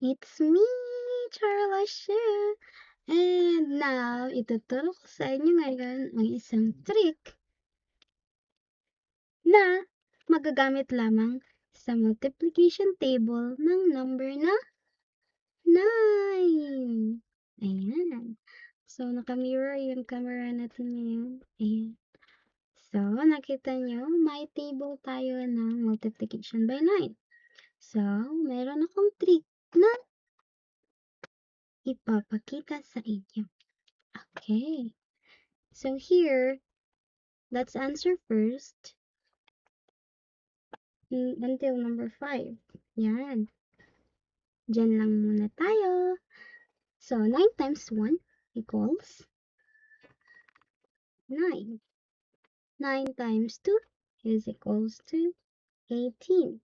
It's me, Charla Shu. And now, ituturo ko sa inyo ngayon ang isang trick na magagamit lamang sa multiplication table ng number na 9. Ayan. So, naka-mirror yung camera natin ngayon. Ayan. So, nakita nyo, may table tayo ng multiplication by 9. So, meron akong trick na ipapakita sa inyo. Okay. So here, let's answer first until number 5. Yan. Diyan lang muna tayo. So, 9 times 1 equals 9. 9 times 2 is equals to 18.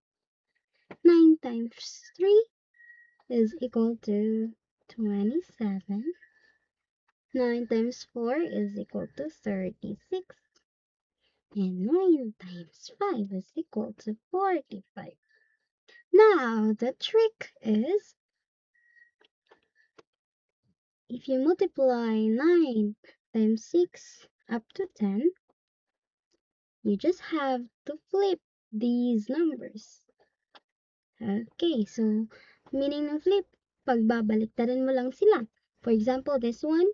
9 times 3 is equal to 27. 9 times 4 is equal to 36. And 9 times 5 is equal to 45. Now, the trick is, if you multiply 9 times 6 up to 10, you just have to flip these numbers. Okay, so meaning ng flip, pagbabaliktarin mo lang sila. For example, this one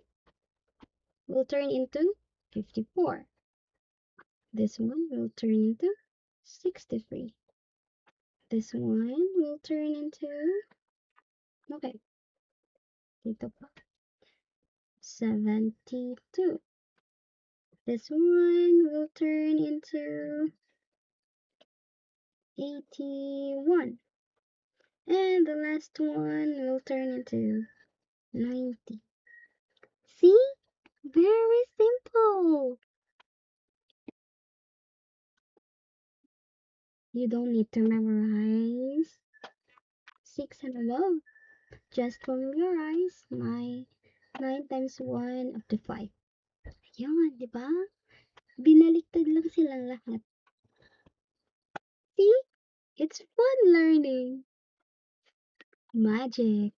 will turn into 54. This one will turn into 63. This one will turn into, okay, dito pa, 72. This one will turn into 81. And the last one will turn into 90. See? Very simple. You don't need to memorize 6 and above. Just familiarize my 9 times 1 up to 5. Ayan, di ba? Binaliktad lang silang lahat. See? It's fun learning. Magic.